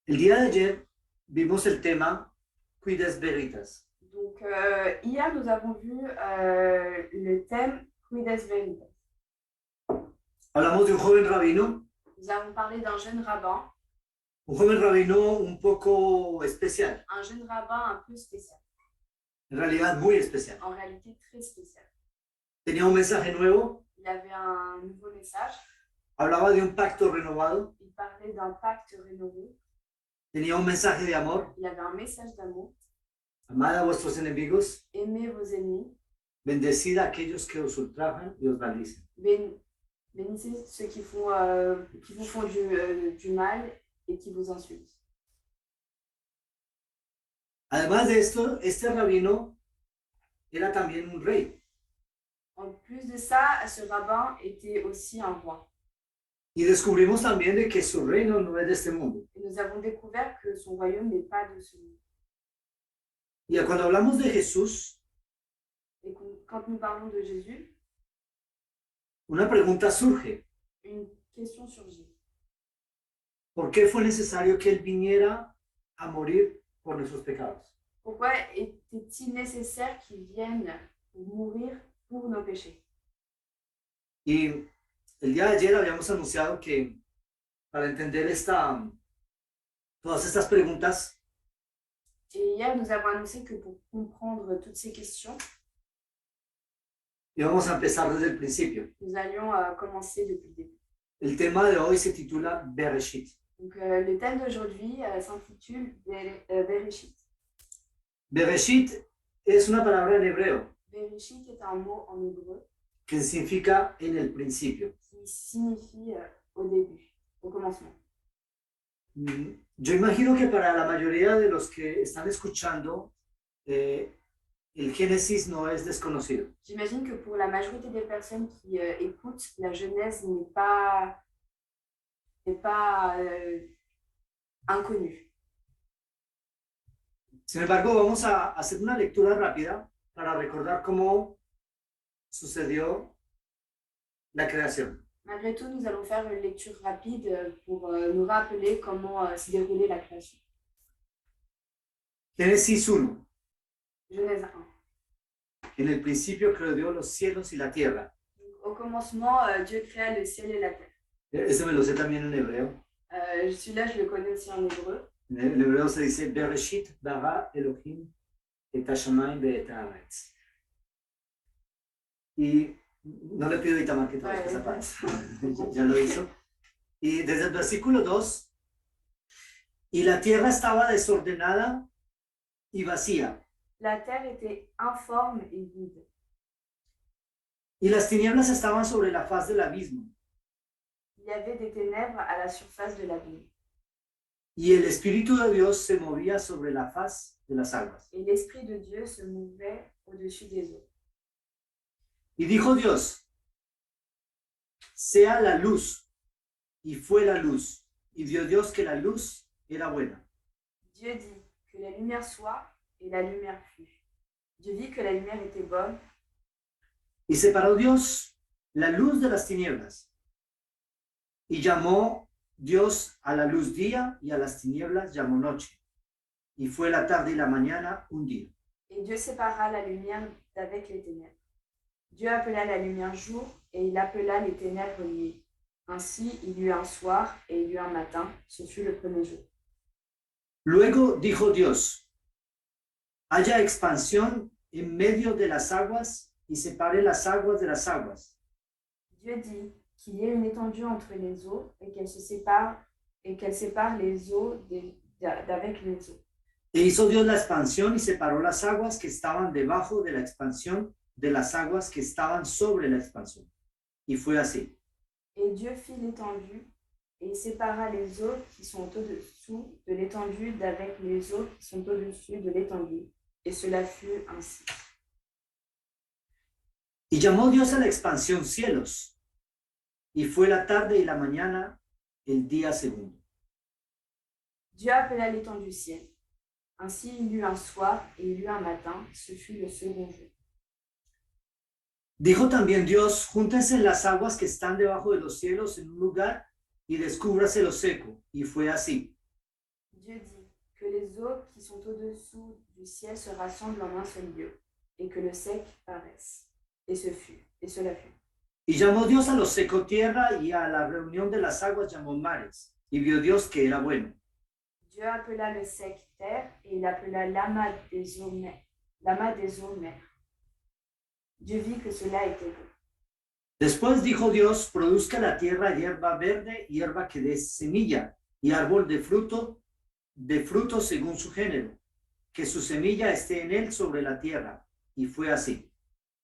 El día de ayer vimos el tema Quides Veritas. Donc, hier, nous avons vu le thème Quides Veritas. Hablamos de un joven rabino, Nous avons parlé d'un jeune rabbin, un poco especial, un jeune rabbin un peu spécial, en realidad muy especial. en réalité très spécial. Tenía un mensaje nuevo, Il avait un nouveau message, hablaba de un pacto renovado, il parlait d'un pacte rénové, tenía un mensaje de amor. il avait un message d'amour. Amad a vuestros enemigos, Aimez vos ennemis, bendecid a aquellos que os ultrajan y os maldicen. bénissez ceux qui vous font du mal et qui vous insultent. Además de esto, este rabino era también un rey. En plus de ça, ce rabbin était aussi un roi. Y descubrimos también de que su reino no es de este mundo. Et nous avons découvert que son royaume n'est pas de ce monde. Y cuando hablamos de Jesús, Et quand nous parlons de Jésus, una pregunta surge. une question surgit. ¿Por qué fue necesario que Él viniera a morir por nuestros pecados? Pourquoi était-il nécessaire qu'il vienne pour mourir pour nos péchés? Y el día de ayer habíamos anunciado que para entender todas estas preguntas, Et hier, nous avons annoncé que pour comprendre toutes ces questions, íbamos a empezar desde el principio. nous allions commencer depuis le début. El tema de hoy se titula Bereshit. Donc, le thème d'aujourd'hui s'intitule Bereshit. Bereshit es una palabra en hebreo Bereshit est un mot en hébreu que significa en el principio. qui signifie au début, au commencement. Yo imagino que para la mayoría de los que están escuchando, el Génesis no es desconocido. J'imagine que pour la majorité des personnes qui écoutent, la Genèse n'est pas inconnue. Sin embargo, vamos a hacer una lectura rápida para recordar cómo sucedió la creación. Malgré tout, nous allons faire une lecture rapide pour nous rappeler comment s'est déroulée la création. Génesis 1. Genèse 1. En el principio creó Dios los cielos y la tierra. Au commencement, Dieu créa le ciel et la terre. Ese me lo sé también en hebreo. Celui-là, je le connais aussi en hébreu. En el hebreo se dice Bereshit bara Elohim et hashamayim ve'et haaretz. Y no le pido a Itamar que traduzca esa parte. Ya lo hizo. Y desde el versículo 2, y la tierra estaba desordenada y vacía. La terre était informe et vide. Y las tinieblas estaban sobre la faz del abismo. Il y avait des ténèbres à la surface de l'abîme. Y el Espíritu de Dios se movía sobre la faz de las aguas. Et l'Esprit de Dieu se mouvait au-dessus des eaux. Y dijo Dios, sea la luz. Y fue la luz. Y vio Dios que la luz era buena. Dieu dit que la lumière soit, et la lumière fut. Dieu vit que la lumière était bonne. Y separó Dios la luz de las tinieblas. Y llamó Dios a la luz día y a las tinieblas llamó noche. Y fue la tarde y la mañana un día. Et Dieu sépara la lumière d'avec les ténèbres. Dieu appela la lumière jour, et il appela les ténèbres nuit. Ainsi, il y eut un soir et il y eut un matin. Ce fut le premier jour. Luego dijo Dios, haya expansión en medio de las aguas y separe las aguas de las aguas. Dieu dit qu'il y ait une étendue entre les eaux et qu'elle sépare les eaux d'avec les eaux. E hizo Dios la expansión y separó las aguas que estaban debajo de la expansión de las aguas que estaban sobre la expansión. Y fue así. Et Dieu fit l'étendue et sépara les eaux qui sont au-dessous de l'étendue d'avec les eaux qui sont au-dessus de l'étendue. Et cela fut ainsi. Y llamó Dios a la expansión cielos. Y fue la tarde y la mañana el día segundo. Dieu appela l'étendue ciel. Ainsi il y eut un soir et il y eut un matin. Ce fut le second jour. Dijo también Dios, júntense las aguas que están debajo de los cielos en un lugar y descúbrase lo seco. Y fue así. Dieu dit que les eaux qui sont au-dessous du ciel se rassemblent en un seul lieu, et que le sec paraisse. Et cela fut. Y llamó Dios a lo seco tierra y a la reunión de las aguas llamó mares. Y vio Dios que era bueno. Dieu appela le sec terre, et il appela l'amas des eaux mer. Dieu vit que cela était bon. Después dijo Dios, produzca la tierra hierba verde, hierba que dé semilla, y árbol de fruto según su género, que su semilla esté en él sobre la tierra. Y fue así.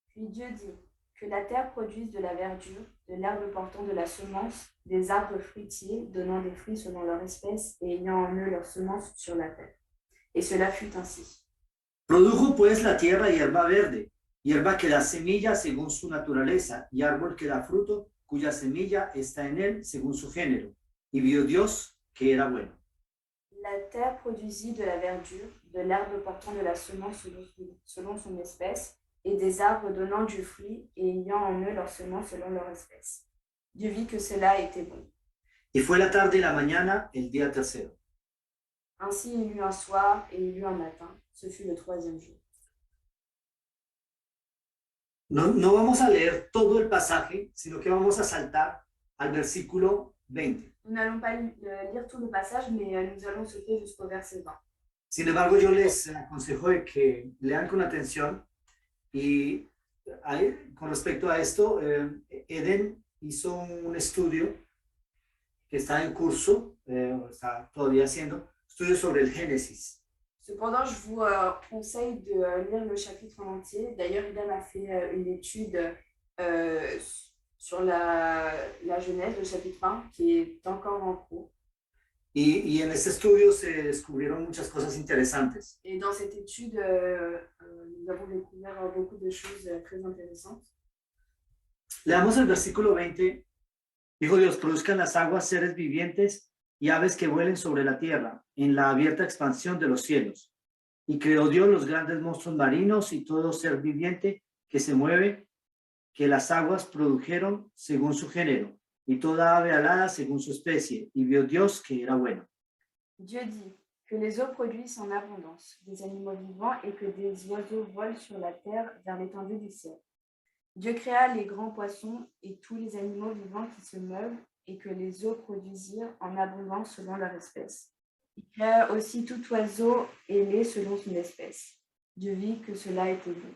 Puis Dieu dit que la terre produise de la verdure, de l'herbe portant de la semence, des arbres fruitiers donnant des fruits selon leur espèce et ayant en eux leur semence sur la terre. Et cela fut ainsi. Produjo pues la tierra hierba verde, hierba que da semilla según su naturaleza, y árbol que da fruto, cuya semilla está en él según su género. Y vio Dios que era bueno. La terre produisit de la verdure, de l'herbe portant de la semence selon son espèce, et des arbres donnant du fruit et ayant en eux leur semence selon leur espèce. Dieu vit que cela était bon. Y fue la tarde y la mañana el día tercero. Ainsi il y eut un soir et il y eut un matin. Ce fut le troisième jour. No vamos a leer todo el pasaje, sino que vamos a saltar al versículo 20. Nous n'allons pas lire tout le passage, mais nous allons sauter jusqu'au verset 20. Sin embargo, yo les aconsejo de que lean con atención y con respecto a esto, Eden hizo un estudio que está en curso, está todavía haciendo, estudio sobre el Génesis. Cependant, je vous conseille de lire le chapitre en entier. D'ailleurs, Eden a fait une étude sur la Genèse, le chapitre 1, qui est encore en cours. Y en este estudio se descubrieron muchas cosas interesantes. Et dans cette étude, nous avons découvert beaucoup de choses très intéressantes. Leamos el versículo 20. Dijo Dios, produzcan las aguas seres vivientes y aves que vuelen sobre la tierra, en la abierta expansión de los cielos. Y creó Dios los grandes monstruos marinos y todo ser viviente que se mueve, que las aguas produjeron según su género, y toda ave alada según su especie. Y vio Dios que era bueno. Dieu dit que les eaux produisent en abondance des animaux vivants et que des oiseaux volent sur la terre vers l'étendue du ciel. Dieu créa les grands poissons et tous les animaux vivants qui se meuvent et que les eaux produisirent en abondance selon leur espèce. Il créa aussi tout oiseau ailé selon son espèce. Dieu vit que cela était bon.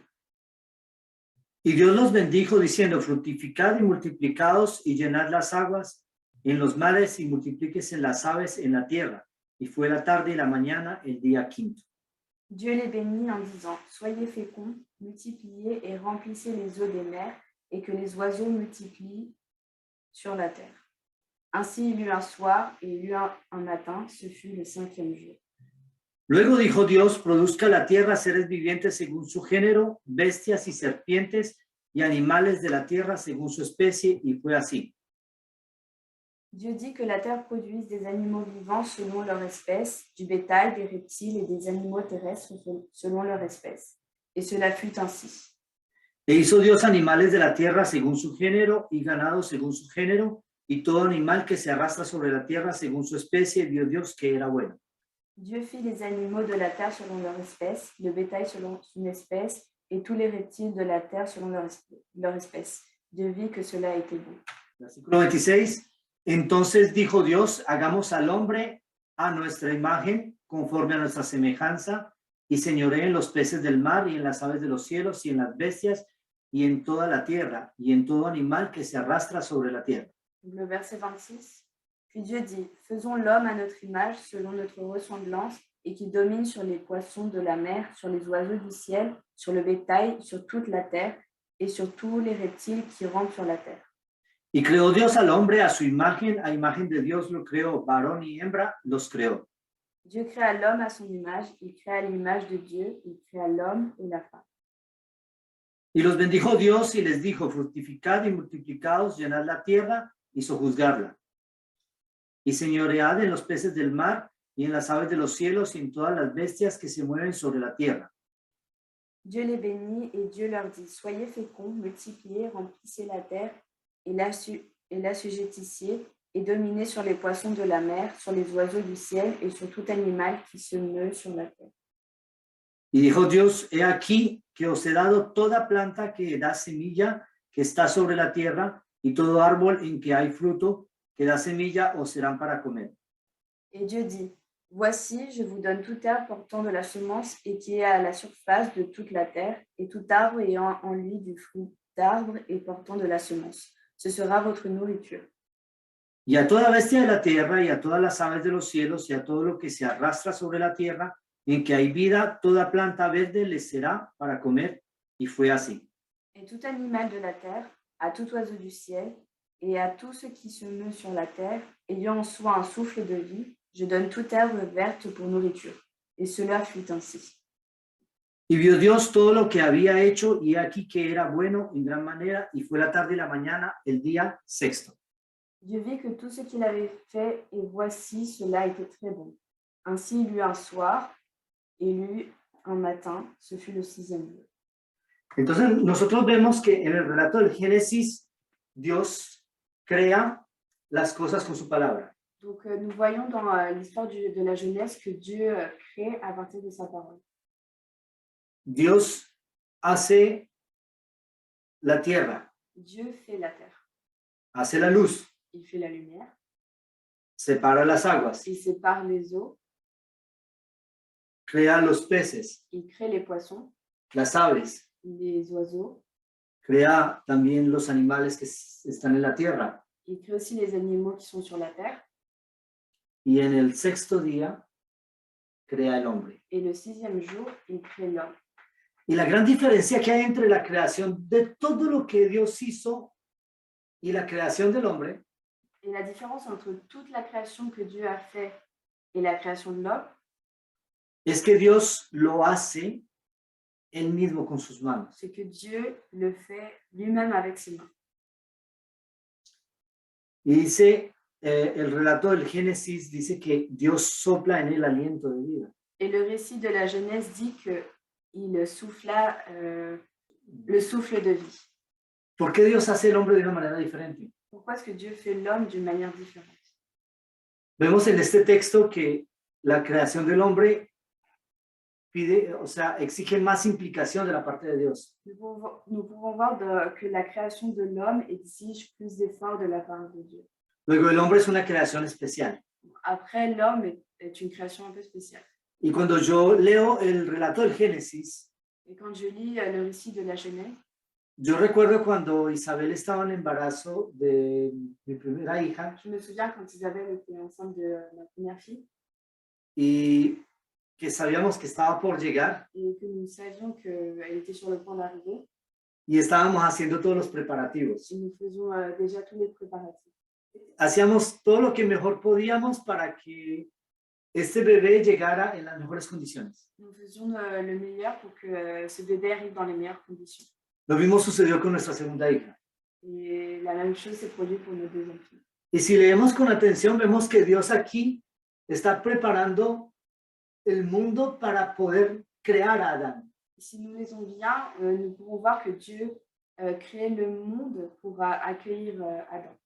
Y Dios los bendijo diciendo, fructificad y multiplicaos y llenad las aguas en los mares y multiplíquese las aves en la tierra. Y fue la tarde y la mañana el día quinto. Dieu les bénit en disant, soyez féconds, multipliez et remplissez les eaux des mers et que les oiseaux multiplient sur la terre. Ainsi il y eut un soir et il y eut un matin, ce fut le cinquième jour. Luego dijo Dios, produzca la tierra seres vivientes según su género, bestias y serpientes y animales de la tierra según su especie, y fue así. Dieu dit que la terre produise des animaux vivants selon leur espèce, du bétail, des reptiles et des animaux terrestres selon leur espèce. Et cela fut ainsi. E hizo Dios animales de la tierra según su género y ganado según su género, y todo animal que se arrastra sobre la tierra según su especie, vio Dios que era bueno. Dieu fit les animaux de la terre selon leur espèce, le bétail selon son espèce, et tous les reptiles de la terre selon leur espèce. Dieu vit que cela était bon. Versículo 26. Entonces dijo Dios, hagamos al hombre a nuestra imagen, conforme a nuestra semejanza, y señoree en los peces del mar y en las aves de los cielos y en las bestias y en toda la tierra y en todo animal que se arrastra sobre la tierra. Le verset 26. Puis Dieu dit, faisons l'homme à notre image, selon notre ressemblance, et qui domine sur les poissons de la mer, sur les oiseaux du ciel, sur le bétail, sur toute la terre, et sur tous les reptiles qui rampent sur la terre. Y creó Dios al hombre a su imagen, a imagen de Dios lo creó, varón y hembra los creó. Dieu créa l'homme à son image, il créa l'image de Dieu, il créa l'homme et la femme. Y los bendijo Dios y les dijo, fructificad y multiplicaos, llenad la tierra y sojuzgarla. Y señoread en los peces del mar y en las aves de los cielos y en todas las bestias que se mueven sobre la tierra. Dieu les bénit et Dieu leur dit, soyez féconds, multipliez, remplissez la terre et l'assujettissiez et dominez sur les poissons de la mer, sur les oiseaux du ciel et sur tout animal qui se meut sur la terre. Y dijo Dios, he aquí que os he dado toda planta que da semilla, que está sobre la tierra, y todo árbol en que hay fruto, que da semilla, os serán para comer. Et Dieu dit, voici, je vous donne toute herbe portant de la semence et qui est à la surface de toute la terre, et tout arbre ayant en lui du fruit d'arbre et portant de la semence. Ce sera votre nourriture. Y a toda bestia de la tierra, y a todas las aves de los cielos, y a todo lo que se arrastra sobre la tierra, en que hay vida, toda planta verde les será para comer. Y fue así. Et tout animal de la terre, à tout oiseau du ciel, et à tout ce qui se meut sur la terre, ayant en soi un souffle de vie, je donne toute herbe verte pour nourriture. Et cela fut ainsi. Y vio Dios todo lo que había hecho, y aquí que era bueno en gran manera, y fue la tarde y la mañana, el día sexto. Dieu vit que tout ce qu'il avait fait, et voici, cela était très bon. Ainsi il eut un soir, et il eut un matin, ce fut le 6e jour. Entonces nosotros vemos que en el relato del Génesis, Dios crea las cosas con su palabra. Donc nous voyons dans l'histoire de la Genèse que Dieu crée à partir de sa parole. Dios hace la tierra, Dieu fait la terre, hace la luz, il fait la lumière, separa las aguas, il sépare les eaux, crea los peces, il crée les poissons, las aves, les oiseaux, crea también los animales que están en la tierra. il crée aussi les animaux qui sont sur la terre, Y en el sexto día crea el hombre. et le 6e jour, il crée l'homme. Y la gran diferencia que hay entre la creación de todo lo que Dios hizo y la creación del hombre Et la différence entre toute la création que Dieu a fait et la création de l'homme, es que Dios lo hace él mismo con sus manos. c'est que Dieu le fait lui-même avec ses mains. Y dice, el relato del Génesis dice que Dios sopla en el aliento de vida. Et le récit de la Genèse dit qu'il souffla le souffle de vie. ¿Por qué Dios hace el hombre de una manera diferente? Pourquoi est-ce que Dieu fait l'homme d'une manière différente? Vemos en este texto que la creación del hombre pide, o sea, exige más implicación de la parte de Dios. Nous pouvons voir que la création de l'homme exige plus d'efforts de la part de Dieu. Luego, el hombre es una creación especial. Après, l'homme est une création un peu spéciale. Y cuando yo leo el relato del Génesis, Et quand je lis le récit de la Genèse, yo recuerdo cuando Isabel estaba en embarazo de mi primera hija je me souviens quand Isabelle était enceinte de ma première fille y que sabíamos que estaba por llegar et que nous savions qu'elle était sur le point d'arriver. y estábamos haciendo todos los preparativos. Et nous faisions déjà tous les préparatifs. Hacíamos todo lo que mejor podíamos para que este bebé llegara en las mejores condiciones. Nous faisions le meilleur pour que ce bébé arrive dans les meilleures conditions. Lo mismo sucedió con nuestra segunda hija. Et la même chose s'est produite pour nos deuxièmes filles. Y si leemos con atención, vemos que Dios aquí está preparando el mundo para poder crear a Adán. Si nous lisons bien, nous pouvons voir que Dieu crée le monde pour accueillir Adam.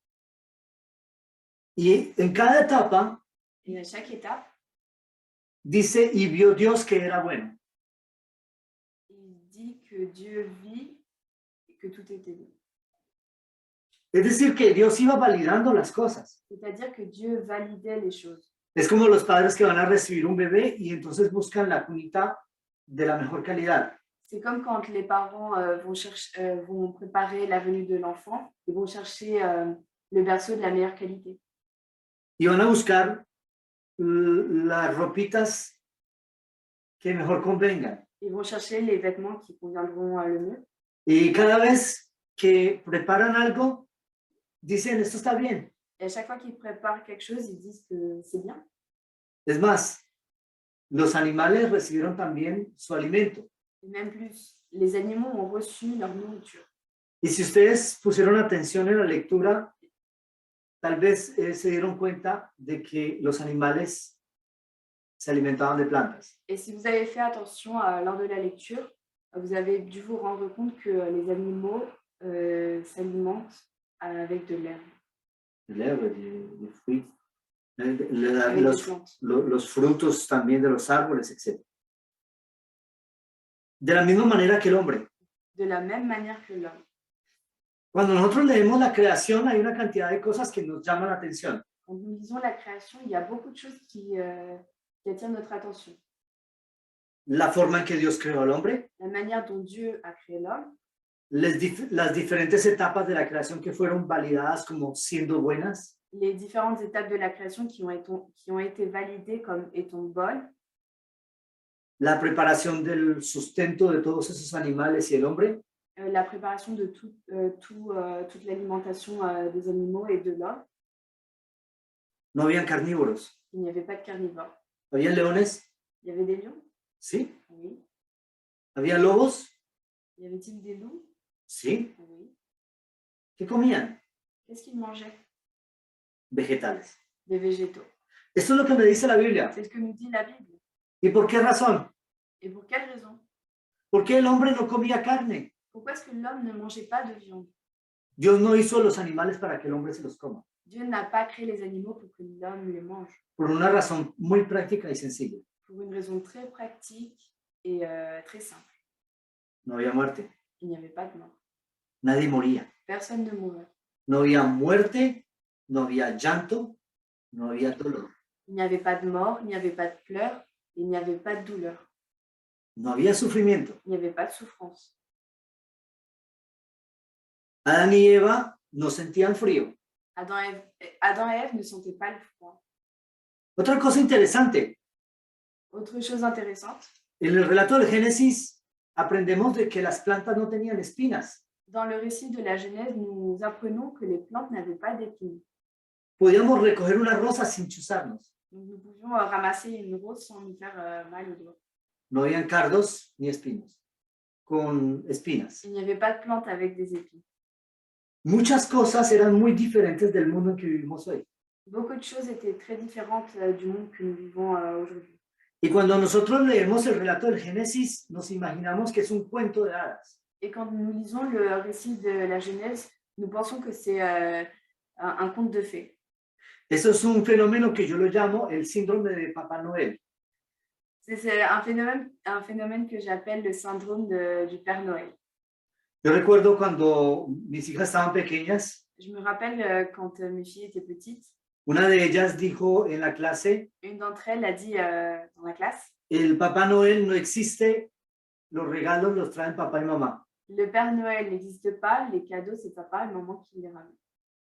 Y en cada etapa Et à chaque étape, dice, y vio Dios que era bueno. il dit que Dieu vit et que tout était bon. Es decir, que Dios iba validando las cosas. C'est-à-dire que Dieu validait les choses. Es como los padres que van a recibir un bebé y entonces buscan la cunita de la mejor calidad. C'est comme quand les parents vont préparer la venue de l'enfant, ils vont chercher le berceau de la meilleure qualité. Y van a buscar las ropitas que mejor convengan. Ils vont chercher les vêtements qui conviendront le mieux. Y cada vez que preparan algo, dicen, esto está bien. Et à chaque fois qu'ils préparent quelque chose, ils disent que c'est bien. Es más, los animales recibieron también su alimento. Et même plus, les animaux ont reçu leur nourriture. Y si ustedes pusieron atención en la lectura, tal vez se dieron cuenta de que los animales se alimentaban de plantas. Et si vous avez fait attention lors de la lecture, vous avez dû vous rendre compte que les animaux s'alimentent avec de l'herbe. l'herbe, des fruits, avec des plantes. los frutos también de los árboles, etc. De la misma manera que el hombre. De la même manière que l'homme. Cuando nosotros leemos la creación, hay una cantidad de cosas que nos llaman la atención. Quand nous lisons la création, il y a beaucoup de choses qui attirent notre attention. La forma en que Dios creó al hombre, La manière dont Dieu a créé l'homme, las diferentes etapas de la creación que fueron validadas como siendo buenas, les différentes étapes de la création qui ont été validées comme étant bonnes, la preparación del sustento de todos esos animales y el hombre, la préparation de toute l'alimentation des animaux et de l'homme. no habían carnívoros. Il n'y avait pas de carnivores. ¿Había leones? Il y avait des lions? Sí. Oui. ¿Había lobos? Y avait-il des loups? Sí. Oui. ¿Qué comían? Qu'est-ce qu'ils mangeaient? Vegetales. Des végétaux. Esto es lo que me dice la Biblia. C'est ce que nous dit la Bible. ¿Y por qué razón? Et pour quelle raison? ¿Por qué el hombre no comía carne? Pourquoi est-ce que l'homme ne mangeait pas de viande? Dios no hizo los animales para que el hombre se los coma. Dieu n'a pas créé les animaux pour que l'homme les mange. Por una razón muy práctica y sencilla. Pour une raison très pratique et très simple. No había muerte. Il n'y avait pas de mort. Nadie moría. Personne ne mourait. No había muerte, no había llanto, no había dolor. Il n'y avait pas de mort, il n'y avait pas de pleurs, il n'y avait pas de douleur. No había sufrimiento. Il n'y avait pas de souffrance. Adán y Eva no sentían frío. Adam et Ève ne sentaient pas le froid. Otra cosa interesante, Autre chose intéressante, en el relato del Génesis aprendemos de que las plantas no tenían espinas. dans le récit de la Genèse, nous apprenons que les plantes n'avaient pas d'épines. Podíamos recoger una rosa sin chuzarnos. Donc nous pouvions ramasser une rose sans nous faire mal aux doigts. No habían cardos ni espinos, con espinas. Il n'y avait pas de plantes avec des épines. Muchas cosas eran muy diferentes del mundo en que vivimos hoy. Beaucoup de choses étaient très différentes du monde que nous vivons aujourd'hui. Y cuando nosotros leemos el relato del Génesis, nos imaginamos que es un cuento de hadas. Et quand nous lisons le récit de la Genèse, nous pensons que c'est un conte de fées. Eso es un fenómeno que yo lo llamo el síndrome de Papá Noel. C'est un phénomène que j'appelle le syndrome du Père Noël. Yo recuerdo cuando mis hijas estaban pequeñas, Je me rappelle quand mes filles étaient petites, una de ellas dijo en la clase, une d'entre elles a dit dans la classe, el Papá Noel no existe, los regalos los traen papá y mamá. le Père Noël n'existe pas, les cadeaux, c'est papa et maman qui les ramènent.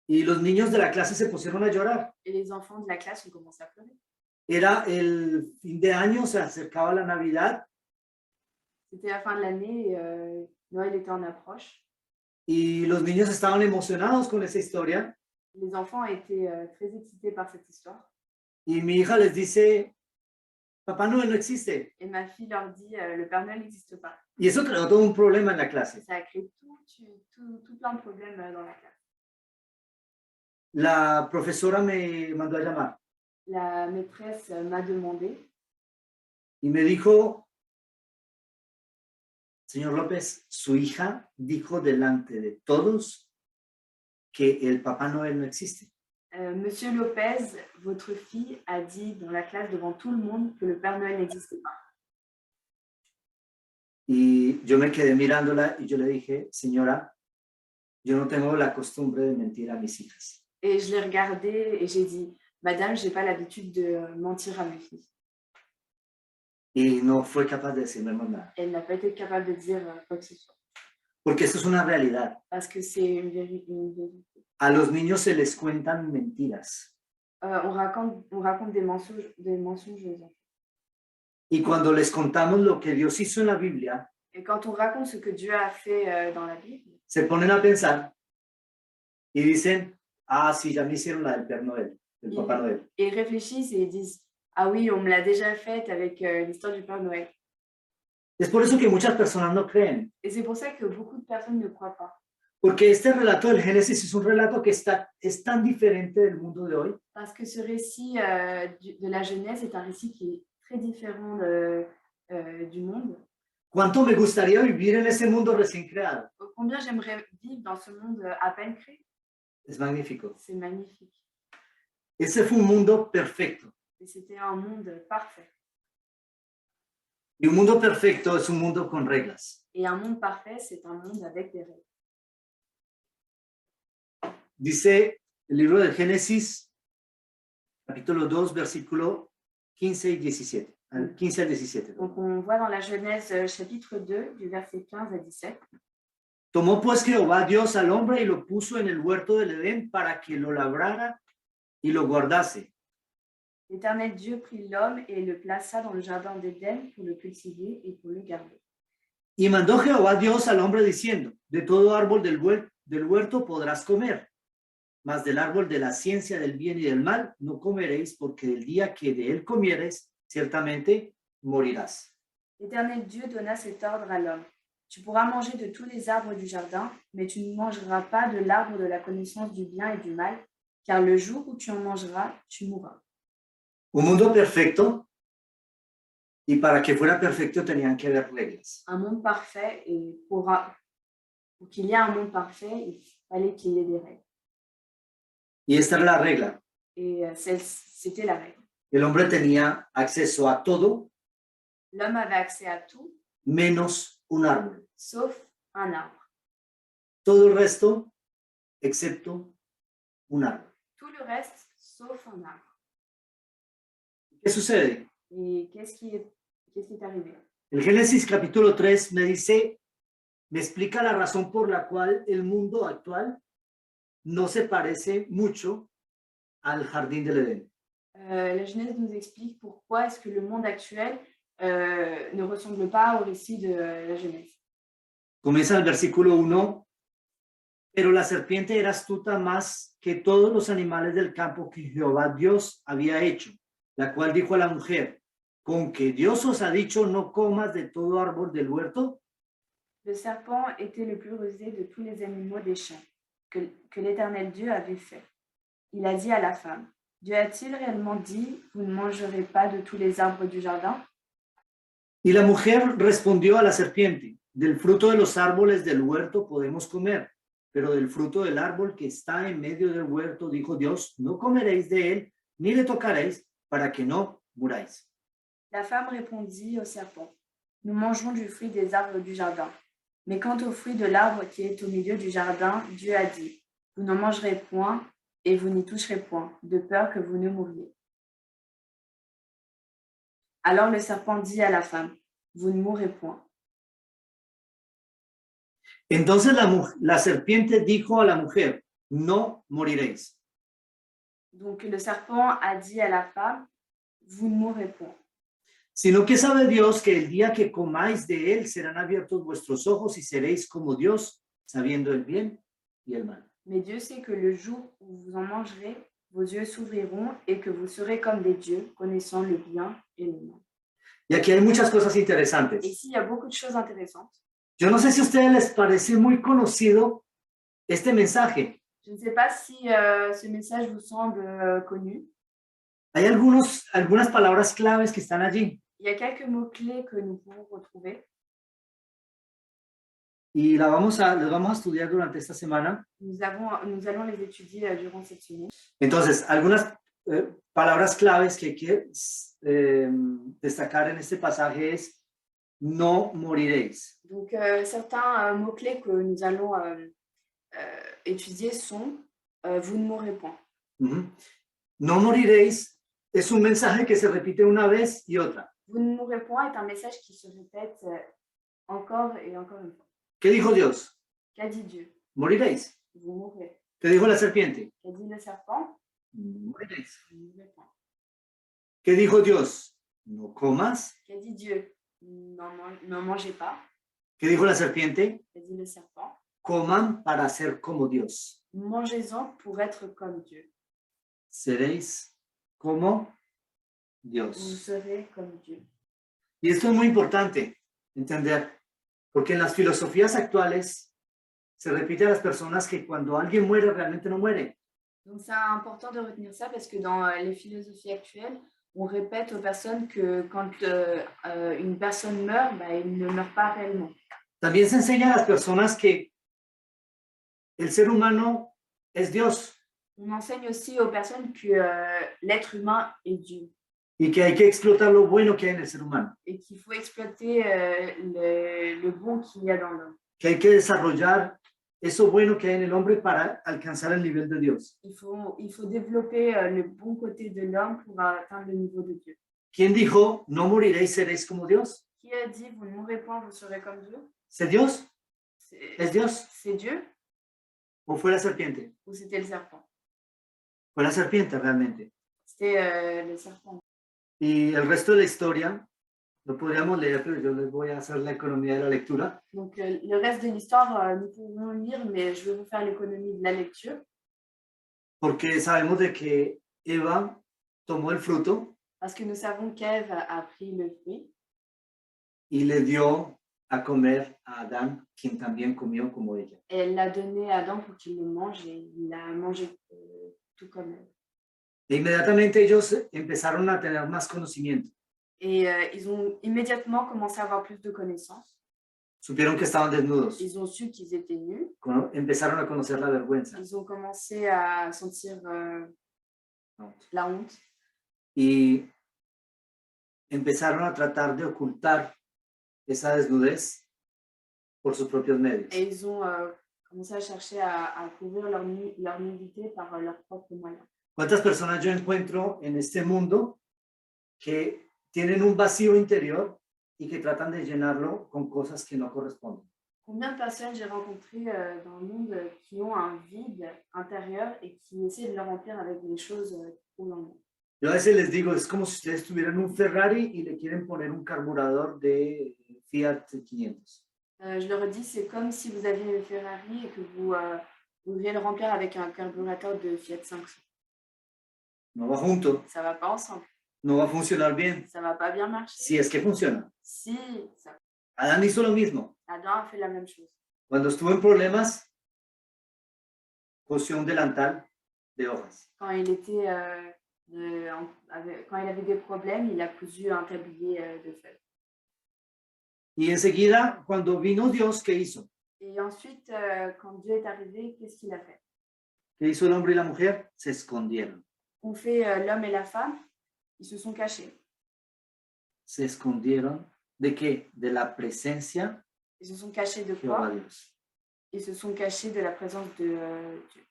Y los niños de la clase se pusieron a llorar. Et les enfants de la classe ont commencé à pleurer. Era el fin de año, se acercaba la Navidad. C'était la fin de l'année et Noël était en approche. Y los niños estaban emocionados con esa historia. Les enfants étaient très excités par cette histoire. Y mi hija les dice, Papá Noel no existe. Et ma fille leur dit, le Père Noël n'existe pas. Y eso creó todo un problema en la clase. Ça a créé tout plein de problèmes dans la classe. La profesora me mandó a llamar La maîtresse m'a demandé, y me dijo, señor López, su hija dijo delante de todos que el Papá Noel no existe. Monsieur Lopez, votre fille a dit dans la classe devant tout le monde que le Père Noël n'existe pas. Y yo me quedé mirándola y yo le dije, señora, yo no tengo la costumbre de mentir a mis hijas. Et je l'ai regardée et j'ai dit, Madame, je n'ai pas l'habitude de mentir à mes filles. Y no fue capaz de decirme más nada. Elle n'a pas été capable de dire quoi que ce soit. Porque esto es una realidad. Parce que c'est une vérité. A los niños se les cuentan mentiras. On raconte des mensonges aux enfants. Y cuando les contamos lo que Dios hizo en la Biblia, Et quand on raconte ce que Dieu a fait dans la Bible, se ponen a pensar y dicen, ah, sí, ya me hicieron la del Père Noel, del Papá Noel. et ils réfléchissent et ils disent, ah oui, on me l'a déjà faite avec l'histoire du Père Noël. Es por eso que muchas personas no creen. Et c'est pour ça que beaucoup de personnes ne croient pas. Porque este relato del Génesis es un relato que es tan diferente del mundo de hoy. Parce que ce récit de la Genèse est un récit qui est très différent du monde. ¿Cuánto me gustaría vivir en ese mundo recién creado? Combien j'aimerais vivre dans ce monde à peine créé. Es magnífico. C'est magnifique. Ese fue un mundo perfecto. Et c'était un monde parfait. Y un mundo perfecto es un mundo con reglas. Et un monde parfait, c'est un monde avec des règles. Dice el libro de Génesis, capítulo 2, versículo 15 y 17. 15 al 17. Donc on voit dans la Genèse chapitre 2, du verset 15 à 17. Tomó pues Jehová Dios al hombre y lo puso en el huerto del Edén para que lo labrara y lo guardase. L'Éternel Dieu prit l'homme et le plaça dans le jardin d'Éden pour le cultiver et pour le garder. Y mandó Jehová Dios al hombre diciendo, de todo árbol del huerto podrás comer, mas del árbol de la ciencia del bien y del mal no comeréis, porque el día que de él comiereis, ciertamente morirás. L'Éternel Dieu donna cet ordre à l'homme. Tu pourras manger de tous les arbres du jardin, mais tu ne mangeras pas de l'arbre de la connaissance du bien et du mal, car le jour où tu en mangeras, tu mourras. Un mundo perfecto, y para que fuera perfecto tenían que haber reglas. Un monde parfait, et pour qu'il y ait un monde parfait, il fallait qu'il y ait des règles. Y esta era la regla. Et c'était la règle. El hombre tenía acceso a todo, L'homme avait accès à tout, menos un árbol. sauf un arbre. Todo el resto, excepto un árbol. Tout le reste, sauf un arbre. ¿Qué sucede? Et qu'est-ce qui est arrivé? El Génesis capítulo 3 me explica la razón por la cual el mundo actual no se parece mucho al jardín del Edén. La Genèse nous explique pourquoi est-ce que le monde actuel ne ressemble pas au récit de la Genèse. Comienza el versículo 1, pero la serpiente era astuta más que todos los animales del campo que Jehová Dios había hecho, la cual dijo a la mujer, ¿con que Dios os ha dicho no comas de todo árbol del huerto? Le serpent était le plus rusé de tous les animaux des champs que l'Éternel Dieu avait fait. Il a dit à la femme, Dieu a-t-il réellement dit, vous ne mangerez pas de tous les arbres du jardin? Y la mujer respondió a la serpiente, del fruto de los árboles del huerto podemos comer, pero del fruto del árbol que está en medio del huerto, dijo Dios, no comeréis de él, ni le tocaréis, para que no muráis. La femme répondit au serpent, nous mangerons du fruit des arbres du jardin. Mais quant au fruit de l'arbre qui est au milieu du jardin, Dieu a dit, vous n'en mangerez point et vous n'y toucherez point, de peur que vous ne mouriez. Alors le serpent dit à la femme, vous ne mourrez point. Entonces la serpiente dijo a la mujer, no moriréis. Donc le serpent a dit à la femme, vous ne mourrez point. Sino que sabe Dios que el día que comáis de él serán abiertos vuestros ojos y seréis como Dios, sabiendo el bien y el mal. Mais Dieu sait que le jour où vous en mangerez, vos yeux s'ouvriront et que vous serez comme des dieux, connaissant le bien et le mal. Y aquí hay muchas cosas interesantes. Et ici, il y a beaucoup de choses intéressantes. Yo no sé si a ustedes les parece muy conocido este mensaje. Je ne sais pas si ce message vous semble connu. Hay algunas palabras claves que están allí. Il y a quelques mots-clés que nous pouvons retrouver. Y les vamos a estudiar durante esta semana. Nous allons les étudier durant cette semaine. Entonces, algunas palabras claves que hay que destacar en este pasaje es no moriréis. Donc, certains mots-clés que nous allons étudier sont vous ne mourrez point. No moriréis es un mensaje que se repite una vez y otra. Vous ne mourrez point est un message qui se répète encore et encore une fois. ¿Qué dijo Dios? Qu'a dit Dieu? Moriréis. Vous mourrez. ¿Qué dijo la serpiente? Qu'a dit le serpent? Moriréis. Vous ne mourrez point. ¿Qué dijo Dios? No comas. Qu'a dit Dieu? N'en mangez pas. ¿Qué dijo la serpiente? Qu'a dit le serpent? Coman para ser como Dios. Mangez-en pour être comme Dieu. Seréis como Vous Dios. serez comme Dieu. Y esto es muy importante entender, porque en las filosofías actuales se repite a las personas que cuando alguien muere, realmente no muere. Donc c'est important de retenir ça parce que dans les philosophies actuelles, on répète aux personnes que quand une personne meurt, il ne meurt pas réellement. También se enseña a las personas que el ser humano es Dios On enseigne aussi aux personnes que l'être humain est Dieu y que hay que explotar lo bueno que hay en el ser humano, et qu'il faut exploiter le bon qu'il y a dans l'homme. que hay que desarrollar eso bueno que hay en el hombre para alcanzar el nivel de Dios. Il faut développer le bon côté de l'homme pour atteindre le niveau de Dieu. ¿Quién dijo, no moriréis, seréis como Dios? Qui a dit, vous ne mourrez point, vous serez comme Dieu? ¿Es Dios? ¿Es Dios? C'est Dieu ¿O fue la serpiente? ou c'était le serpent? Fue la serpiente realmente. C'était le serpent. Y el resto de la historia lo podríamos leer, pero yo les voy a hacer la economía de la lectura. Donc, le reste de l'histoire, nous pouvons lire, mais je vais vous faire l'économie de la lecture. Porque sabemos de que Eva tomó el fruto Parce que nous savons qu'Ève a pris le fruit y le dio a comer a Adán, quien también comió como ella. et elle l'a donné à Adam pour qu'il le mange et il l'a mangé tout comme elle. E inmediatamente ellos empezaron a tener más conocimiento. Et ils ont immédiatement commencé à avoir plus de connaissances. Supieron que estaban desnudos. Ils ont su qu'ils étaient nus. Empezaron a conocer la vergüenza. Ils ont commencé à sentir la honte. Y empezaron a tratar de ocultar esa desnudez por sus propios medios. Et ils ont commencé à chercher à couvrir leur nudité par leurs propres moyens. ¿Cuántas personas yo encuentro en este mundo que tienen un vacío interior y que tratan de llenarlo con cosas que no corresponden? Combien de personnes j'ai rencontrées dans le monde qui ont un vide intérieur et qui essaient de le remplir avec des choses trop longues? Yo a veces les digo, es como si ustedes tuvieran un Ferrari y le quieren poner un carburador de Fiat 500. Je leur dis, c'est comme si vous aviez une Ferrari et que vous voudriez le remplir avec un carburateur de Fiat 500. No va junto, Ça va pas ensemble. no va a funcionar bien, Ça va pas bien marcher. si es que funciona. Si, ça... Adán hizo lo mismo. Adam a fait la même chose. Cuando estuvo en problemas, cosió un delantal de hojas. Quand il était quand il avait des problèmes, il a cousu un tablier de feuilles. Y enseguida, cuando vino Dios, ¿qué hizo? Et ensuite, quand Dieu est arrivé, qu'est-ce qu'il a fait? ¿Qué hizo el hombre y la mujer? Se escondieron. Qu'ont fait l'homme et la femme? Ils se sont cachés. Se escondieron ¿de qué? De la presencia Ils se sont cachés de de Jehová quoi? Dios. Ils se sont cachés de la présence de Dieu.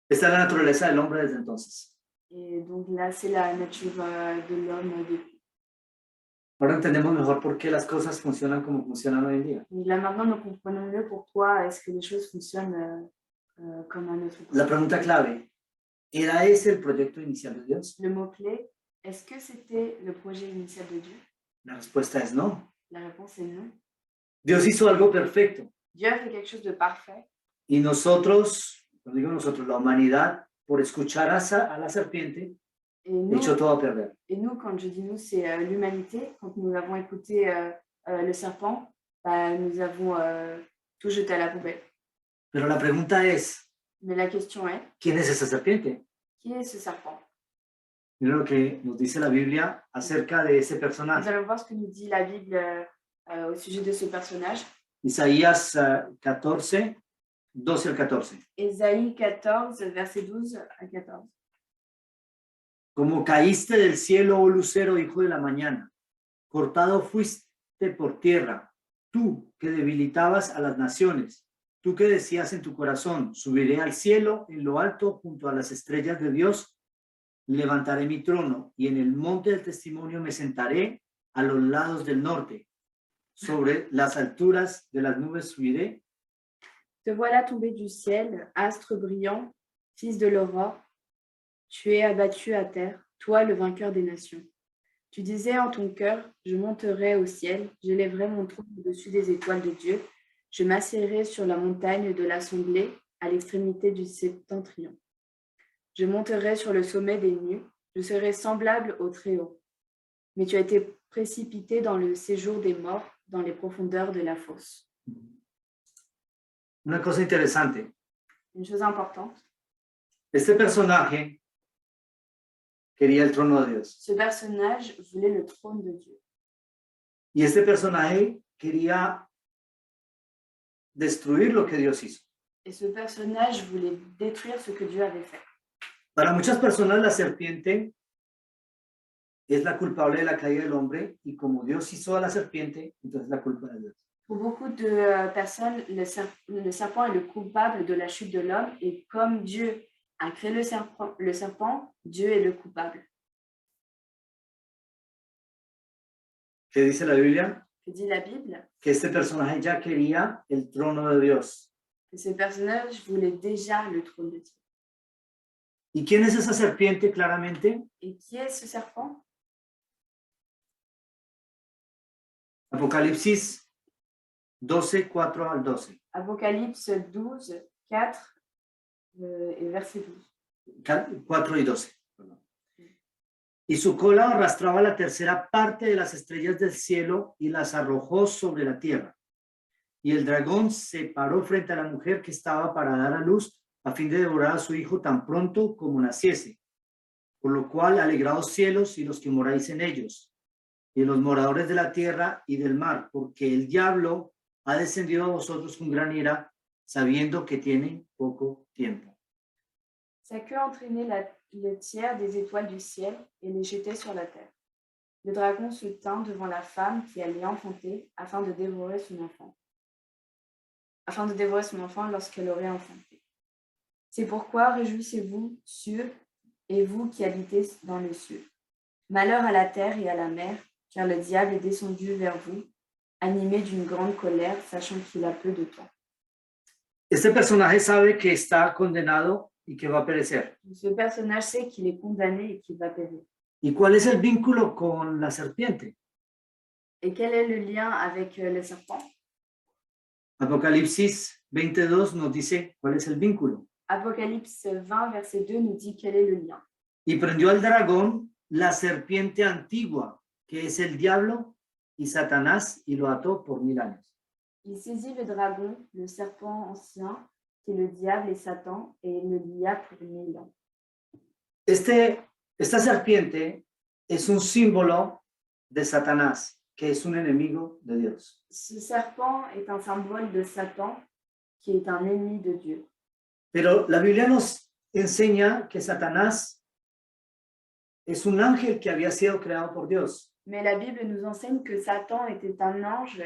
Esta es la naturaleza del hombre desde entonces. Et donc là, c'est la nature de l'homme depuis. Ahora entendemos mejor por qué las cosas funcionan como funcionan hoy en día. Donc là, maintenant, nous comprenons mieux pourquoi est-ce que les choses fonctionnent comme un autre. La pregunta clave, ¿era ese el proyecto inicial de Dios? Le mot-clé, est-ce que c'était le projet initial de Dieu? La respuesta es no. La réponse est non. Dios hizo algo perfecto Dieu a fait quelque chose de parfait. y nosotros, cuando digo nosotros, la humanidad, por escuchar a la serpiente, Et nous, echó todo a perder. quand je dis nous, c'est l'humanité. Quand nous avons écouté le serpent, bah, nous avons tout jeté à la poubelle. Pero la pregunta es, Mais la question est, ¿quién es esa serpiente? qui est ce serpent? Mira lo que nos dice la Biblia acerca de ese Nous personaje. allons voir ce que nous dit la Bible au sujet de ce personnage. Isaías 14, 12 al 14. Ésaïe 14, verset 12 à 14. Como caíste del cielo, oh lucero, hijo de la mañana, cortado fuiste por tierra, tú que debilitabas a las naciones, tú que decías en tu corazón, subiré al cielo, en lo alto, junto a las estrellas de Dios, levantaré mi trono, y en el monte del testimonio me sentaré a los lados del norte, sobre las alturas de las nubes subiré. Te voilà tombé du ciel, astre brillant, fils de l'aurore. Tu es abattu à terre, toi le vainqueur des nations. Tu disais en ton cœur, je monterai au ciel, j'élèverai mon trône au-dessus des étoiles de Dieu, je m'assiérai sur la montagne de l'assemblée à l'extrémité du septentrion. Je monterai sur le sommet des nues, je serai semblable au Très-Haut. Mais tu as été précipité dans le séjour des morts, dans les profondeurs de la fosse. Una cosa interesante, Une chose importante, este personaje quería el trono de Dios. ce personnage voulait le trône de Dieu. Y este personaje quería destruir lo que Dios hizo. Et ce personnage voulait détruire ce que Dieu avait fait. Para muchas personas la serpiente es la culpable de la caída del hombre y como Dios hizo a la serpiente, entonces la culpa de Dios. Pour beaucoup de personnes, le serpent est le coupable de la chute de l'homme et comme Dieu a créé le serpent, Dieu est le coupable. ¿Qué dice la Biblia? Que dit la Bible? Que este personaje ya quería el trono de Dios. Que ce personnage voulait déjà le trône de Dieu. ¿Y quién es esa serpiente claramente? Et qui est ce serpent? Apocalipsis 12, 4 al 12. Apocalypse 12, 4 et verset 12. 4 y 12. Y su cola arrastraba la tercera parte de las estrellas del cielo y las arrojó sobre la tierra. Y el dragón se paró frente a la mujer que estaba para dar a luz a fin de devorar a su hijo tan pronto como naciese. Por lo cual, alegraos cielos y los que moráis en ellos, y los moradores de la tierra y del mar, porque el diablo ha descendido a vosotros con gran ira, sabiendo que tiene poco tiempo. Sa queue entraînait le tiers des étoiles du ciel et les jetait sur la terre. Le dragon se tint devant la femme qui allait enfanter afin de dévorer son enfant lorsqu'elle aurait enfanté. C'est pourquoi réjouissez-vous, cieux, et vous qui habitez dans les cieux. Malheur à la terre et à la mer, car le diable est descendu vers vous, animé d'une grande colère, sachant qu'il a peu de temps. Este personaje sabe que está condenado y que va a perecer. Ce personnage sait qu'il est condamné et qu'il va périr. ¿Y cuál es el vínculo con la serpiente? Et quel est le lien avec le serpent? Apocalipsis 22 nos dice cuál es el vínculo. Apocalypse 20, verset 2 nous dit quel est le lien. Y prendió al dragón, la serpiente antigua, que es el diablo y Satanás, y lo ató por 1000 años. Il saisit le dragon, le serpent ancien, qui est le diable et Satan, et le lia pour 1000 ans. Esta serpiente es un símbolo de Satanás, que es un enemigo de Dios. Ce serpent est un symbole de Satan, qui est un ennemi de Dieu. Pero la Biblia nos enseña que Satanás es un ángel que había sido creado por Dios. Mais la Bible nous enseigne que Satan était un ange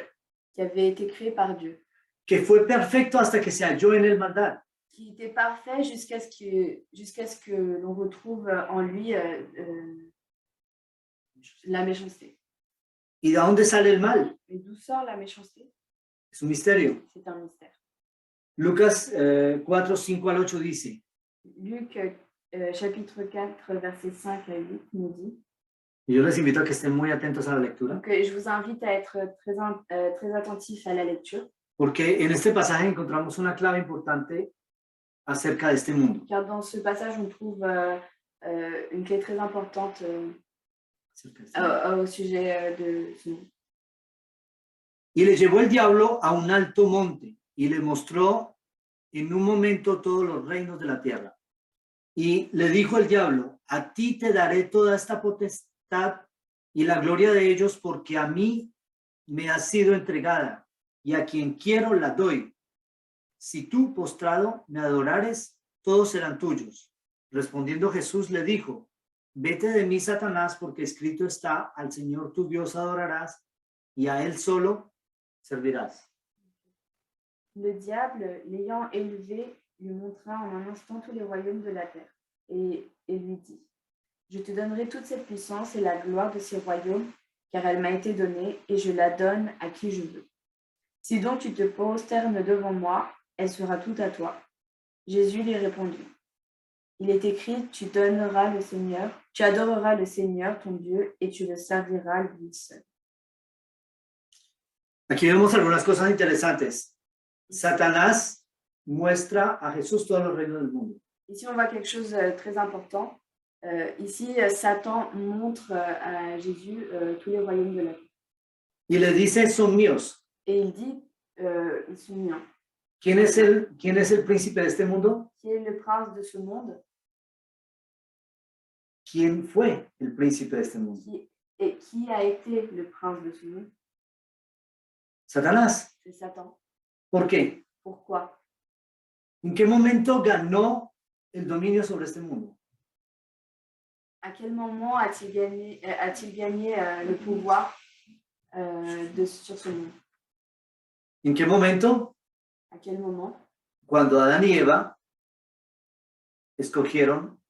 qui avait été créé par Dieu. Que fue perfecto hasta que se halló en el maldad. Qui était parfait jusqu'à ce que l'on retrouve en lui la méchanceté. ¿Y de dónde sale el mal? Et d'où sort la méchanceté? Es un misterio. C'est un mystère. Lucas 4, 5 al 8 dice. Luc chapitre 4, versets 5 à 8 nous dit. Y yo les invito a que estén muy atentos a la lectura. Donc, je vous invite à être très attentifs à la lecture. Porque en este pasaje encontramos una clave importante acerca de este mundo. Car dans ce passage, on trouve une clé très importante au sujet de ce monde. Y le llevó el diablo a un alto monte y le mostró en un momento todos los reinos de la tierra. Y le dijo el diablo, a ti te daré toda esta potestad y la gloria de ellos, porque a mí me ha sido entregada y a quien quiero la doy. Si tú, postrado, me adorares, todos serán tuyos. Respondiendo Jesús le dijo, vete de mí, Satanás, porque escrito está, al Señor tu Dios adorarás y a él solo servirás. Le diable, l'ayant élevé, lui montra en un instant tous les royaumes de la terre et lui dit, je te donnerai toute cette puissance et la gloire de ces royaumes, car elle m'a été donnée et je la donne à qui je veux. Si donc tu te prosternes devant moi, elle sera toute à toi. Jésus lui répondit, il est écrit, tu adoreras le Seigneur ton Dieu et tu le serviras lui seul. Aquí vemos algunas cosas interesantes. Satanás muestra a Jesús todos los reinos del mundo. Ici, on voit quelque chose de très important. Ici, Satan montre à Jésus tous les royaumes de la terre. Y le dice, son míos. Et il dit, ils sont miens. ¿Quién es el príncipe de este mundo? Qui est le prince de ce monde? ¿Quién fue el príncipe de este mundo? Qui a été le prince de ce monde? Satanás. C'est Satan. ¿Por qué? Pourquoi? ¿En qué momento ganó el dominio sobre este mundo? À quel moment a-t-il gagné le pouvoir sur ce monde? ¿En qué momento? À quel moment? Cuando Adán y Eva escogieron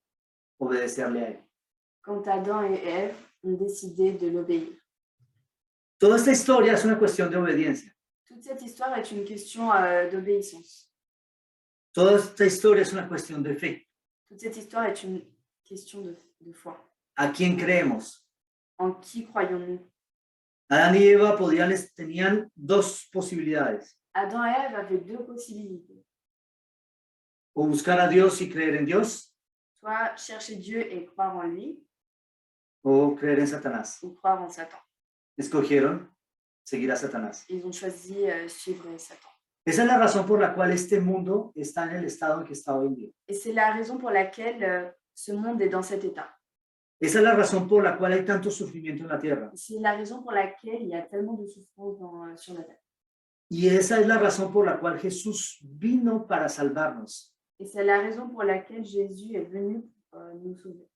obedecerle a él. Quand Adam et Ève ont décidé de l'obéir. Toda esta historia es una cuestión de obediencia. Toute cette histoire est une question d'obéissance. Toda esta historia es una cuestión de fe. Toute cette histoire est une question de foi. ¿A quién creemos? En qui croyons-nous? Adán y Eva tenían dos posibilidades. Adam et Ève avaient deux possibilités. O buscar a Dios y creer en Dios, Soit chercher Dieu et croire en lui, o creer en Satanás. ou croire en Satan. Escogieron seguir a Satanás. Ils ont choisi suivre Satan. Esa es la razón por la cual este mundo está en el estado en que está hoy en día. Et c'est la raison pour laquelle ce monde est dans cet état. Esa es la razón por la cual hay tanto sufrimiento en la tierra. C'est la raison pour laquelle il y a tellement de souffrance sur la terre. Y esa es la razón por la cual Jesús vino para salvarnos. Et c'est la raison pour laquelle Jésus est venu nous sauver.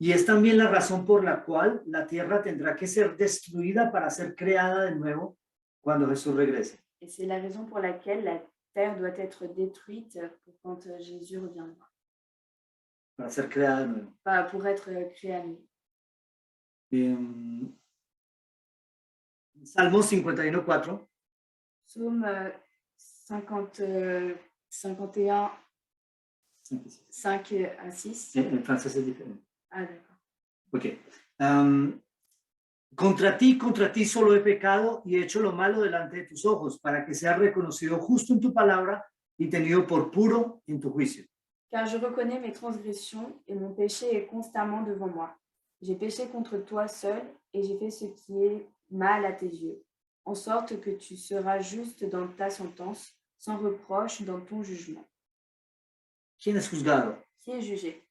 Y es también la razón por la cual la tierra tendrá que ser destruida para ser creada de nuevo cuando Jesús regrese. Et c'est la raison pour laquelle la terre doit être détruite pour quand Jésus reviendra. Para ser creada de nuevo. Pour être créé à nouveau. Salmos 51:4. Psaume 51, 5 à 6. En francés es diferente. Ah, d'accord. Ok. Contra ti solo he pecado y he hecho lo malo delante de tus ojos, para que seas reconocido justo en tu palabra y tenido por puro en tu juicio. Car je reconnais mes transgressions et mon péché est constamment devant moi. J'ai péché contre toi seul et j'ai fait ce qui est mal à tes yeux, en sorte que tu seras juste dans ta sentence, sans reproche dans ton jugement. ¿Quién es juzgado? Qui est jugé?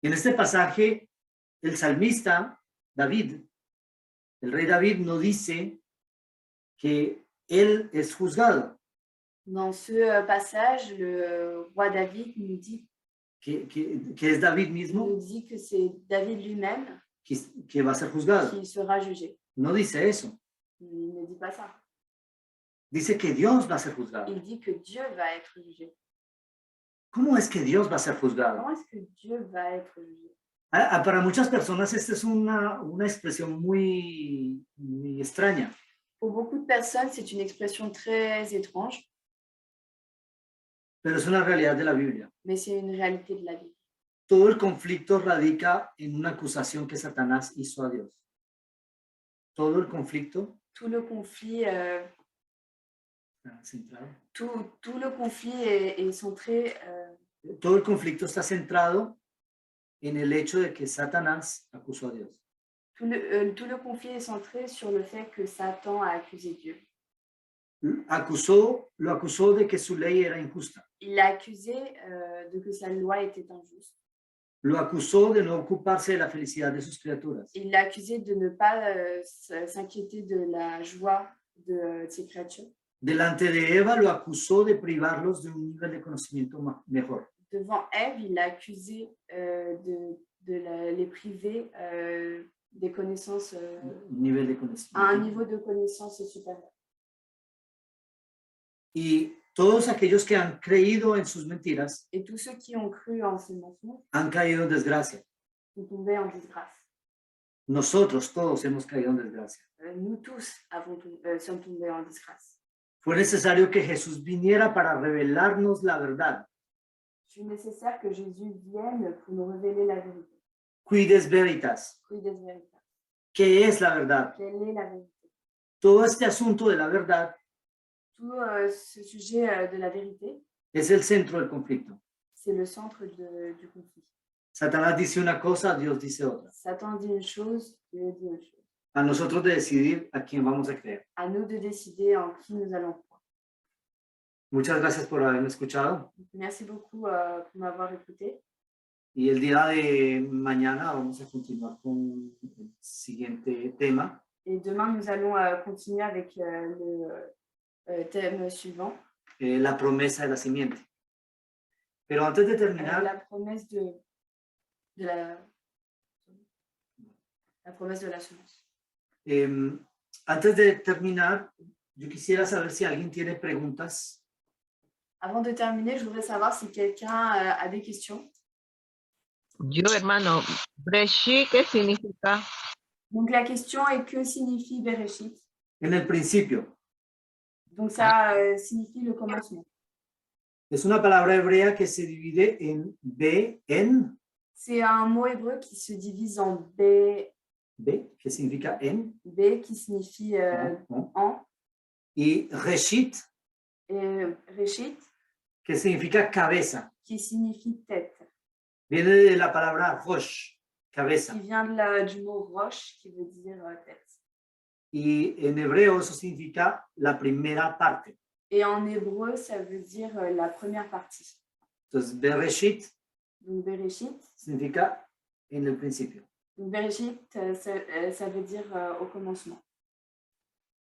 En este pasaje, el salmista David, el rey David, no dice que él es juzgado. Dans ce passage, le roi David nous dit, Que es David mismo nous dit que c'est David lui-même que va a ser juzgado. qui sera jugé. No dice eso. Il ne dit pas ça. Dice que Dios va a ser juzgado. Il dit que Dieu va être jugé. ¿Cómo es que Dios va a ser juzgado? Comment est-ce que Dieu va être jugé? Para muchas personas esta es una expresión muy extraña. Pour beaucoup de personnes, c'est une expression très étrange, Pero es una realidad de la Biblia. mais c'est une réalité de la vie. Todo el conflicto radica en una acusación que Satanás hizo a Dios. Todo el conflicto Tout le conflit, centrado. tout le conflit est centré, Todo el conflicto está centrado en el hecho de que Satanás acusó a Dios. tout le conflit est centré sur le fait que Satan a accusé Dieu. Lo acusó de que su ley era injusta. Il l'a accusé de que sa loi était injuste. Lo acusó de no ocuparse de la felicidad de sus criaturas. Il l'a accusé de ne pas s'inquiéter de la joie de ses créatures. Delante de Eva lo acusó de privarlos de un nivel de conocimiento mejor. Devant Ève, il l'a accusé les priver des connaissances, Nivel de à un conocimiento. niveau de connaissance supérieur. Y todos aquellos que han creído en sus mentiras Et tous ceux qui ont cru en ces mensonges han caído en desgracia. sont tombés en disgrâce. Nosotros todos hemos caído en desgracia. Nous tous sommes tombés en disgrâce. Fue necesario que Jesús viniera para revelarnos la verdad. Il est nécessaire que Jésus vienne pour nous révéler la vérité. Quides veritas. Quid est veritas? ¿Qué es la verdad? Quelle est la vérité? Todo este asunto de la verdad Tout ce sujet de la vérité, es el centro del conflicto. c'est le centre du conflit. Satanás dice una cosa, Dios dice otra. Satan dit une chose, Dieu dit une chose. A nosotros de decidir a quién vamos a creer. À nous de décider en qui nous allons croire. Muchas gracias por haberme escuchado. Merci beaucoup pour m'avoir écouté. Y el día de mañana vamos a continuar con el siguiente tema. Et demain, nous allons continuer avec le thème suivant. La promesa de la simiente. Pero antes de terminar, la promesse de la promesse de la semence. antes de terminar, yo quisiera saber si alguien tiene preguntas. Avant de terminer, je voudrais savoir si quelqu'un a des questions. Yo, hermano, Breshit, ¿qué significa? Donc la question est que signifie Bereshit? En el principio, Donc ça signifie le commencement. es una palabra hebrea que se divide en B, en, C'est un mot hébreu qui se divise en B, B, que significa en, qui signifie en, y Reshit, et Reshit que significa cabeza. qui signifie tête. Viene de la palabra Rosh, cabeza. Qui vient du mot roche qui veut dire tête. Y en hebreo eso significa la primera parte. Et en hébreu, ça veut dire la première partie. Entonces, Bereshit Donc Bereshit. significa en el principio. Donc Bereshit, ça veut dire au commencement.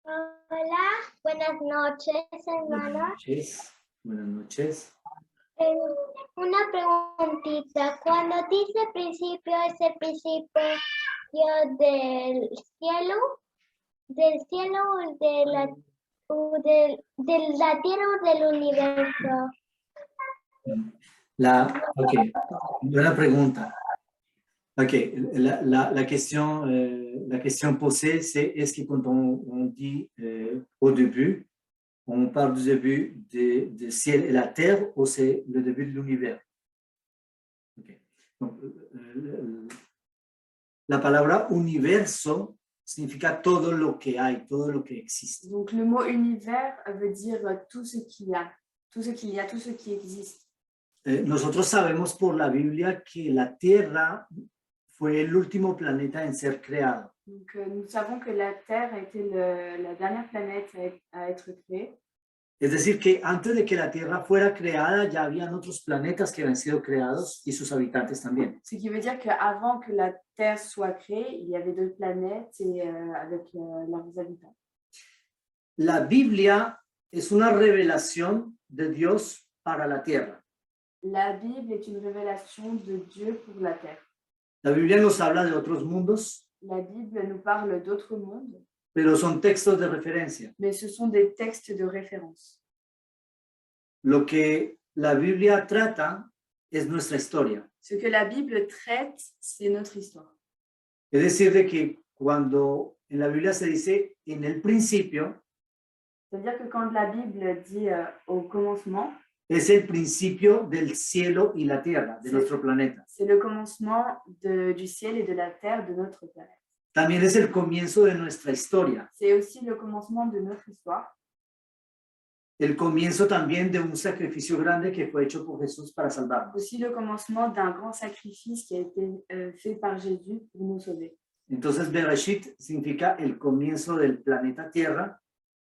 Hola, buenas noches, hermana. Buenas noches. Una preguntita. Cuando dice principio, ¿es el principio del cielo o de la tierra o del universo? Ok, buena pregunta. Ok, la question posée, est-ce que quand on dit au début, on parle du début du ciel et la terre ou c'est le début de l'univers? Okay. Donc, la palabra universo significa todo lo que hay, todo lo que existe. Donc le mot univers veut dire tout ce qu'il y a, tout ce qui existe. Nosotros sabemos por la Biblia que la Tierra fue el último planeta en ser creado. Donc nous savons que la Terre a été la dernière planète à être créée. Es decir, que antes de que la Tierra fuera creada, ya habían otros planetas que habían sido creados y sus habitantes también. Ce qui veut dire qu'avant que la Terre soit créée, il y avait d'autres planètes et avec leurs habitants. La Biblia es una revelación de Dios para la Tierra. La Bible est une révélation de Dieu pour la Terre. La Biblia nos habla de otros mundos, La Bible nous parle d'autres mondes, pero son textos de referencia. mais ce sont des textes de référence. Lo que la Biblia trata es nuestra historia. Ce que la Bible traite, c'est notre histoire. Es decir, de que cuando en la Biblia se dice en el principio, C'est-à-dire que quand la Bible dit au commencement, es el principio del cielo y la tierra, de nuestro planeta. c'est le commencement du ciel et de la terre de notre planète. También es el comienzo de nuestra historia. C'est aussi le commencement de notre histoire. El comienzo también de un sacrificio grande que fue hecho por Jesús para salvarnos. Aussi le commencement d'un grand sacrifice qui a été fait par Jésus pour nous sauver. Entonces, Bereshit significa el comienzo del planeta Tierra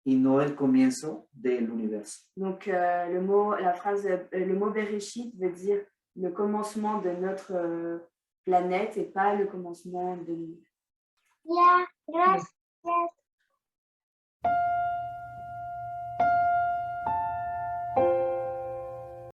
y no el comienzo del universo. Donc le mot Bereshit veut dire le commencement de notre planète et pas le commencement de l'univers. Ya, gracias.